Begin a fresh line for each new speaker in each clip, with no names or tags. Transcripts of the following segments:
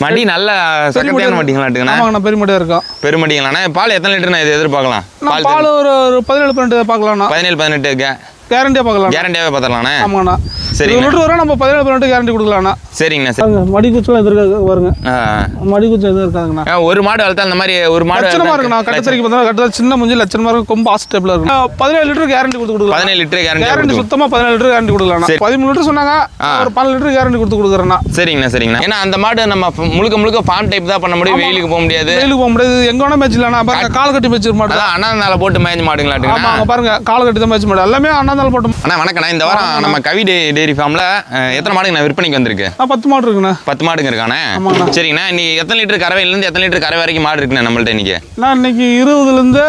மடி நல்ல சக்கத்தையான மடிங்களாட்டுங்கண்ணா.
ஆமாங்கண்ணா, பெருமடியாக இருக்கும்.
பெருமடிங்களாண்ணா. பால் எத்தனை லிட்டர்ண்ணா இது எதிர்பார்க்கலாம்?
பால் ஒரு 17-18 பார்க்கலாம்ண்ணா.
17-18
கேரண்டியாக பார்க்கலாம்.
கேரண்டியாகவே பார்த்துடலாண்ணா.
ஆமாங்கண்ணா.
சரி,
1 லிட்டர் வரை நம்ம 17-18 கேரண்டி கொடுக்கலாம்ண்ணா.
சரிங்கண்ணா. சரி,
மடி குச்சலாம் எதிர்க்காது பாருங்க. மடி குச்சம் எதுவும் இருக்காதுங்கண்ணா.
ஒரு மாடு வளர்த்தா அந்த மாதிரி ஒரு மாடு
லட்சணமா இருக்குண்ணா. கட்டத்தறிக்கு பார்த்தா கட்டத்தில் சின்ன முஞ்சி லட்சணமா இருக்கும். கொம்பு ஆஸ்டேபிளாக இருக்கும். 17 லிட்டர் கேரண்டி கொடுக்கலாம்.
17 லிட்டர்
கேரண்டி சுத்தமாக 17 லிட்டர் கேரண்டி கொடுக்கலாம். 13 லிட்டர் சொன்னாங்க, ஒரு 12 லிட்டர் கேரண்டி கொடுக்குறேண்ணா.
சரிங்கண்ணா. சரிங்கண்ணா. ஏன்னா அந்த மாடு நம்ம முழுக்க ஃபார்ம் டைப் தான் பண்ண முடியும். வெயிலுக்கு போக முடியாது.
வெயிலுக்கு போக முடியாது. எங்க வேணா மேய்ச்சலாம். பாருங்க, கால் கட்டி மேய்ச்சிரு மாடு.
அண்ணாந்தால போட்டு மேய்ச்சி மாடுங்களாட்டுங்க.
ஆமாங்க, பாருங்க கால் கட்டி தான் மேய்ச்சி மாடு. எல்லாமே அண்ணாந்தால போட்டு.
அண்ணா வணக்கண்ணா. இந்த வாரம் நம்ம கவி டெய்ரி ஃபார்ம்ல எத்தனை மாடுங்க நான் விற்பனைக்கு வந்திருக்கு?
10 மாடு இருக்குண்ணா.
10 மாடுங்க இருக்கானே. சரிங்கண்ணா. நீ எத்தனை லிட்டர் கறவையிலேருந்து எத்தனை லிட்டர் கறவை வரைக்கும் மாடு இருக்குண்ணா நம்மள்ட்ட இன்னைக்கு?
நான் இன்னைக்கு 20லேருந்து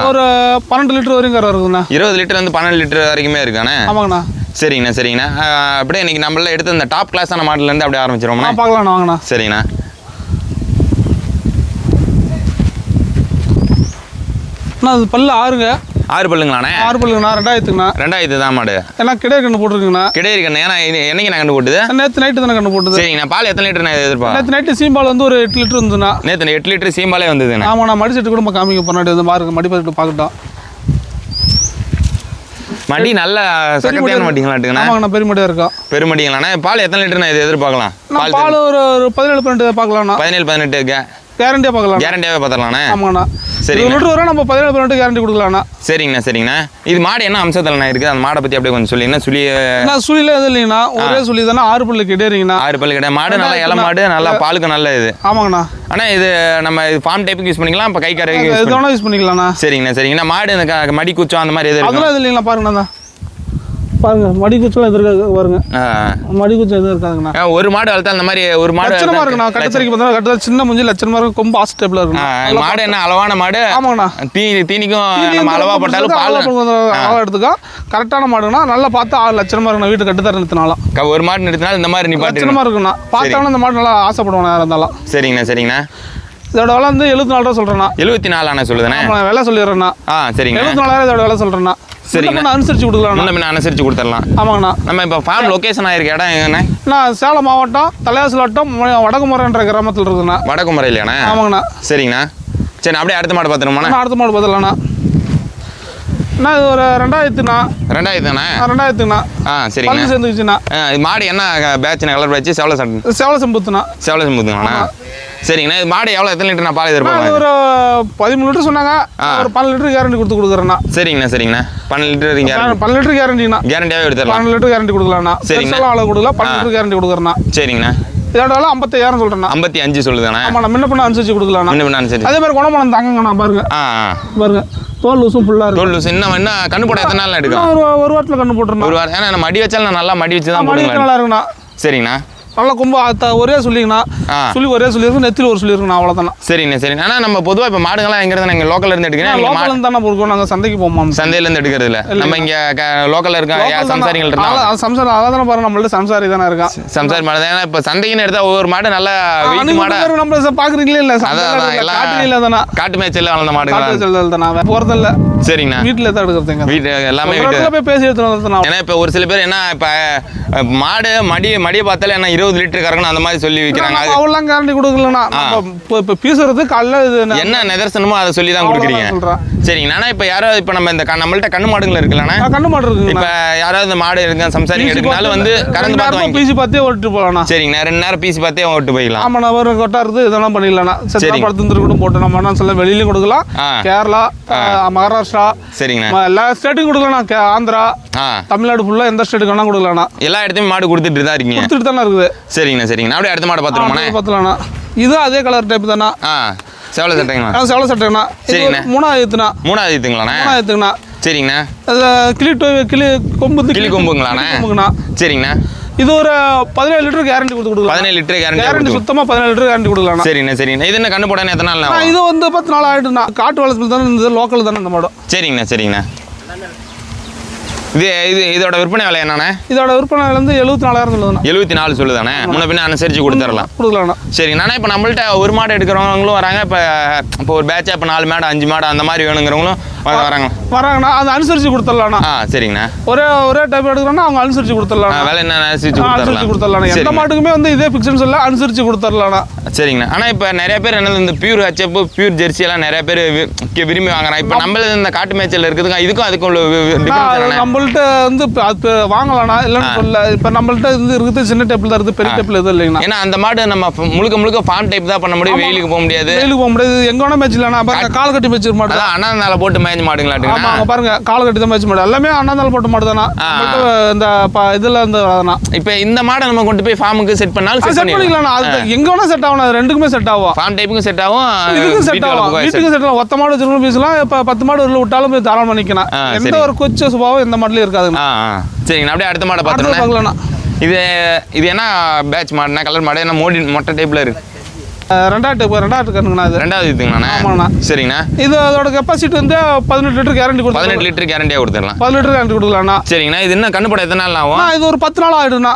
ஒரு 12 லிட்டர் வரைக்கும் கறவை இருக்குண்ணா.
20 லிட்டர் வந்து 12 லிட்டர் வரைக்குமே இருக்கானே.
ஆமாங்கண்ணா.
சரிங்கண்ணா. சரிங்கண்ணா. அப்படியே இன்னைக்கு நம்மள எடுத்து இந்த டாப் கிளாஸான மாடலேருந்து அப்படியே ஆரம்பிச்சிருவோம்ண்ணா.
பார்க்கலாம்ண்ணா, வாங்கண்ணா.
சரிங்கண்ணா.
அண்ணா அது பல்லு 6ங்க.
6 பல்லுங்களாண்ணே?
6 பல்லுங்கண்ணா. 2000ங்கண்ணா.
2000 தான் மாடு.
ஏன்னா கிடையாது கண்ணு போட்டுருக்குண்ணா.
கிடையாது கண்ணு. ஏன்னா என்னைக்கு நான் கண்டு போட்டுது?
நேற்று நைட்டு தானே கண்ணு போட்டுது.
சரிங்கண்ணா. பால் எத்தனை லிட்டர் நான் எதிர்பார்ப்பேன்?
நேற்று நைட்டு சீம்பால் வந்து ஒரு 8 லிட்டர் வந்துண்ணா.
நேற்று 8 லிட்டர் சீம்பாலே வந்ததுண்ணா.
ஆமாண்ணா. மடி செட்டு கூட நம்ம காமிக்க போனாடி வந்து பாருங்க. மடி செட்டு பார்க்கட்டும்.
மடி நல்ல சக்கத்தையான மடிங்களாட்டுங்கண்ணா.
ஆமாங்கண்ணா, பெருமடியாக இருக்கும்.
பெருமடிங்களாண்ணா. பால் எத்தனை லிட்டர் நான் இது எதிர்பார்க்கலாம்?
பால் ஒரு 17-18 பார்க்கலாம்ண்ணா.
17-18
கேரண்டியாக பார்க்கலாம்.
கேரண்டியாகவே பார்த்துடலாண்ணா.
ஆமாங்கண்ணா.
சரி,
1 லிட்டர் வரை நம்ம 17-18 கேரண்டி கொடுக்கலாம்ண்ணா.
சரிங்கண்ணா. சரிங்கண்ணா. இது மாடு என்ன அம்சத்தில் இருக்குது? அந்த மாடை பற்றி அப்படியே கொஞ்சம் சொல்லிங்கன்னா.
சுழியில் எதுவும் இல்லைங்கண்ணா. ஒரே சுழி தானே. 6 பல்லு கிடையாதுங்கண்ணா.
6 பல்லு கிடையாது. மாடு நல்லா இளம் மாடு, நல்லா பாலுக்கு நல்ல இது.
ஆமாங்கண்ணா.
ஆனால் இது நம்ம இது ஃபார்ம் டைப்புக்கு யூஸ் பண்ணிக்கலாம். இப்போ கை கரைக்கு
எது வேணா யூஸ் பண்ணிக்கலாம்ண்ணா.
சரிங்கண்ணா. சரிங்கண்ணா. மாடு இந்த மடி குச்சம் அந்த மாதிரி எது
அதெல்லாம் எது இல்லைங்களா? பாருங்கண்ணா, பாருங்க மடி குச்சம் எதிர்க்காது பாருங்க. மடி குச்சம் எதுவும் இருக்காதுங்கண்ணா.
ஒரு மாடு வளர்த்தா அந்த மாதிரி ஒரு மாடு
லட்சணமா இருக்குண்ணா. கட்டத்தறிக்கு பார்த்தா கட்டத்தில் சின்ன முஞ்சி லட்சணமா இருக்கும். கொம்பு ஆஸ்டேபிளாக இருக்கும்.
மாடு என்ன அளவான மாடு.
ஆமாங்கண்ணா.
தீனிக்கும் நம்ம அளவா போட்டாலும் பால்
அளவா எடுத்துக்கோ. கரெக்டான மாடுனா நல்லா பார்த்து 6 லட்சணமா இருக்குண்ணா. வீட்டு கட்டுத்தர நிறுத்தினாலும்
ஒரு மாடு நிறுத்தினாலும் இந்த மாதிரி நீ பாட்டு
லட்சணமா இருக்குண்ணா. பார்த்தாலும் இந்த மாடு நல்லா ஆசைப்படுவாங்க யாராக இருந்தாலும்.
சரிங்கண்ணா. சரிங்கண்ணா.
இதோட விலை வந்து 74 ரூபா சொல்கிறேண்ணா.
74 சொல்லுதுண்ணே.
விலை சொல்லிடுறேண்ணா.
சரிங்க.
74,000 இதோட விலை சொல்கிறேண்ணா. சரிங்கண்ணா. அனுசரிச்சு கொடுக்கலாம்.
முன்ன அனுசரிச்சு கொடுத்துடலாம்.
ஆமாங்கண்ணா.
நம்ம இப்போ ஃபார்ம் லொக்கேஷன் ஆயிருக்க இடம் எங்கண்ணா?
நான் சேலம் மாவட்டம் தலையாசல் வட்டம் வடக்குமரன்ற கிராமத்தில் இருக்குண்ணா.
வடக்குமரை இல்லையாண்ணா?
ஆமாங்கண்ணா.
சரிங்கண்ணா. சரி, அப்படியே அடுத்த மாடு பார்த்துருமாண்ணா?
அடுத்த மாடு பார்த்துலாண்ணா. அண்ணா இது ஒரு 2000ண்ணா.
2000ண்ணா?
2000ண்ணா.
சரிங்க.
பல்லு சேர்ந்துக்குச்சுண்ணா.
மாடு என்ன பேட்ச்ண்ணா? கலர் பேட்ச் செவலை சட்டை
செவலை செம்புத்துண்ணா.
செவலை செம்புத்துங்கண்ணா. சரிங்கண்ணா. இது மாடு எவ்வளோ எத்தனை லிட்டர் நான் பால் எதிர்பார்க்கலாம்?
ஒரு 13 லிட்டர் சொன்னாங்க. ஒரு 12 லிட்டர் கேரண்டி கொடுக்குறேண்ணா.
சரிங்கண்ணா. சரிங்கண்ணா. 12 லிட்டர்
12 லிட்டர் கேரண்டிங்கண்ணா.
கேரண்டியாகவே எடுத்துடலாம்.
12 லிட்டர் கேரண்டி கொடுக்கலாம்ண்ணா. சரிங்கண்ணா. அளவு கொடுக்கலாம். 12 லிட்டர் கேரண்டி கொடுக்குறேண்ணா.
சரிங்கண்ணா.
இதோட 55,000 சொல்கிறேண்ணா.
55 சொல்லுதாண்ணா?
ஆமாண்ணா. முன்ன பண்ண அனுசரிச்சு கொடுக்கலாம்ண்ணா.
முன்ன பண்ண அனுசரிச்சு.
அதே மாதிரி குணமனம் தாங்கங்கண்ணா. பாருங்க பாருங்க. தோல் லூசும் ஃபுல்லாக இருக்கும்.
தோல் லூசு இன்னும் கண்ணு போட எத்தனை நாள் எடுக்கும்?
ஒரு வாரத்தில் கண்ணு போட்டுருந்தோம்.
ஒரு வாரம். ஏன்னா மடி வச்சாலும் நல்லா மடி வச்சு தான்
மடி நல்லா இருக்குண்ணா.
சரிங்கண்ணா.
நல்லா கொம்பு ஒரே சொல்லிங்கண்ணா. சொல்லி ஒரே சொல்லி இருக்கும். நெத்தியில் ஒரு சொல்லி இருக்குண்ணா. அவ்வளோதாண்ணா.
சரிண்ணா. சரிண்ணா. ஆனால் நம்ம பொதுவாக இப்போ மாடுங்கள்லாம் எங்கே இருந்தால் எங்கள் லோக்கலில் இருந்து எடுக்கிறேன்.
லோக்கல் தானே போடுவோம். நாங்கள் சந்தைக்கு போவோம்.
சந்தையிலேருந்து எடுக்கிறது இல்லை. நம்ம இங்கே லோக்கலில் இருக்க சம்சாரிகள் இருக்காங்க.
சம்சாரி அதான் பாருங்க. நம்மள்ட்ட சம்சாரி தானே இருக்கான்.
சம்சாரி மாடு தான். ஏன்னா இப்போ சந்தைக்குன்னு எடுத்தால் ஒவ்வொரு மாடு நல்லா வெயிட் மாடு
நம்ம பார்க்குறீங்களே இல்லை. அதான் தானே
காட்டு மேய்ச்சல் வளர்ந்த மாடு
தானே போகிறதில்ல.
சரிங்கண்ணா.
வீட்டில் தான் எடுக்கிறதுங்க.
வீட்டு எல்லாமே
போய் பேசி எடுத்துனா.
ஏன்னா இப்போ ஒரு சில பேர் என்ன இப்போ மாடு மடியை பார்த்தாலே என்ன 20 லிட்டர் கறக்கணும் அந்த மாதிரி சொல்லி விற்கிறாங்க.
அவ்வளோலாம் கேரண்டி கொடுக்கலண்ணா. இப்போ பீசுறது காலைல
என்ன நிதர்சனமோ அதை சொல்லி தான் கொடுக்குறீங்க. சரிங்கண்ணா. இப்போ யாராவது இப்போ நம்ம இந்த நம்மள்ட்ட கண்ணு மாடுகள் இருக்குல்லண்ணா?
கண்ணு மாடு இருக்கு.
இப்போ யாராவது மாடு இருக்கு சம்சாரிங்க எடுக்கனாலும் வந்து கறந்து பார்த்து
பீசி பார்த்தே ஓட்டு போகலாம்ண்ணா.
சரிங்கண்ணா. 2 நேரம் பீசி பார்த்தே ஓட்டு போய்க்கலாம்.
ஆமாண்ணா. ஒரு கொட்டா இருக்குது. இதெல்லாம் பண்ணிடலாம்ண்ணா. சரி, படுத்து கூட போட்டு நம்ம சொல்ல வெளியிலையும் கொடுக்கலாம். கேரளா, மகாராஷ்டிரா,
சரிங்கண்ணா,
எல்லா ஸ்டேட்டுக்கும் கொடுக்கலாம்ண்ணா. ஆந்திரா, தமிழ்நாடு ஃபுல்லாக எந்த ஸ்டேட்டுக்கு வேணா கொடுக்கலாம்ண்ணா.
எல்லா இடத்தையும் மாடு கொடுத்துட்டு தான் இருக்கீங்க?
கொடுத்துட்டு தானே இருக்குது.
சரிங்கண்ணா. சரிங்கண்ணா. அப்படியே அடுத்த மாடு
பார்த்துலாம்ண்ணா. இது அதே கலர் டைப் தானே?
செவலை சட்டைங்கண்ணா.
செவலை சட்டைங்கண்ணா.
சரிங்கண்ணா.
3000ண்ணா.
3000ங்களாண்ணா?
3000ங்கண்ணா.
சரிங்கண்ணா.
கிளி கொம்பு
கிளி கொம்புங்களாண்ணா? சரிங்கண்ணா.
இது ஒரு 17 லிட்டர் கேரண்டி கொடுக்கலாம்.
17 லிட்டர்
கேரண்டி சுத்தமாக 17 லிட்டர் கேரண்டி கொடுக்கலாம்.
சரிண்ணா. சரிங்கண்ணா. இது என்ன கண்ணு போட எத்தனை நாள்?
இது வந்து 10 நாள் ஆகிட்டுண்ணா. காட்டு வளர்ப்பு தானே இருந்தது. லோக்கல் தானே இந்த மாடம்.
சரிங்கண்ணா. சரிங்கண்ணா. இதோட விற்பனை விலை என்னண்ணே?
இதோட விற்பனை வந்து 74,000 சொல்லுதுண்ணா.
74 சொல்லுதானே? முன்ன பின்ன அனுசரிச்சு கொடுத்துடலாம்.
கொடுக்கலாம்ண்ணா.
சரிங்கண்ணா. இப்போ நம்மள்ட்ட ஒரு மாடு எடுக்கிறவங்களும் வராங்க. இப்போ ஒரு பேட்சா இப்போ 4 மாடு 5 மாடு அந்த மாதிரி வேணுங்கிறவங்களும்
வராங்கண்ணா. அதை அனுசரிச்சு கொடுத்துடலாம்ண்ணா.
சரிங்கண்ணா.
ஒரே டைப் எடுக்கிறோம்னா அவங்க அனுசரிச்சு கொடுத்துடலாம்.
வேலை என்ன அனுசரிச்சு
கொடுத்துடலாம். எந்த மாட்டுக்குமே வந்து இதே ஃபிக்ஸ்னு சொல்ல அனுசரிச்சு கொடுத்துடலாம்ண்ணா.
சரிங்கண்ணா. ஆனால் இப்போ நிறைய பேர் என்னது இந்த பியூர் ஹெச்எப் பியூர் ஜெர்சி எல்லாம் நிறைய பேர் விரும்பி வாங்குறாங்க. இப்போ நம்மள இந்த காட்டு மேய்ச்சல் இருக்குதுங்க, இதுக்கும் அதுக்கும் உள்ள
நம்மள்ட்ட வந்து அது வாங்கலாம்ண்ணா. இல்லைன்னு சொல்ல இப்போ நம்மள்ட்ட வந்து இருக்குது சின்ன டைப்ல தான் இருக்குது, பெரிய டைப்ல எதுவும் இல்லைங்கண்ணா.
ஏன்னா அந்த மாடு நம்ம முழுக்க ஃபார்ம் டைப் தான் பண்ண முடியும். வெயிலுக்கு போக முடியாது.
எங்க வேணா மேய்ச்சலாம். பாருங்க கால் கட்டி மேய்ச்சல் மாடு.
அதான் அண்ணாந்தால போட்டு மேய்ச்ச மாடுங்களாட்டுங்க.
ஆமா பாருங்க கால் கட்டி தான் மேய்ச்ச மாடு. எல்லாமே அண்ணாந்தால போட்டு மாடு தானா. இந்த இதுல இந்த
இப்போ இந்த மாடை நம்ம கொண்டு போய் ஃபார்முக்கு செட் பண்ணாலும் செட்
பண்ணிக்கலாம். அது எங்க வேணா செட் ஆகும். அது ரெண்டுக்குமே செட் ஆகும்.
ஃபார்ம் டைப்புக்கும் செட் ஆகும்,
இதுக்கும் செட் ஆகும். வீட்டுக்கு செட் ஆகும். ஒத்த மாடு வச்சிருக்கணும் பேசலாம். இப்போ 10 மாடு உள்ள விட்டாலும் தாராளம் பண்ணிக்கலாம். எந்த ஒரு கொச்ச சுபாவம் எந்த மாடலையும் இருக்காது.
சரிங்க. அப்படியே அடுத்த மாடை பார்த்துக்கலாம். இது என்ன பேட்ச் மாடுனா? கலர் மாடு என்ன மொட்டை டைப்ல இருக்கு?
ரெண்டாவது கண்ணுங்கண்ணா. இது
ரெண்டாவது இதுங்கண்ணா.
ஆமாண்ணா.
சரிங்கண்ணா.
இது அதோட கெப்பாசிட்டி வந்து 18 லிட்டர் கேரண்டி கொடுத்து
18 லிட்டர் கேரண்டியா கொடுத்துடலாம்.
10 லிட்டர் கேரண்டி கொடுக்கலாம்ண்ணா.
சரிங்கண்ணா. இது என்ன கண்ணுப்பட எத்தனை நாள் ஆகும்?
இது ஒரு 10 நாள் ஆயிடும்ண்ணா.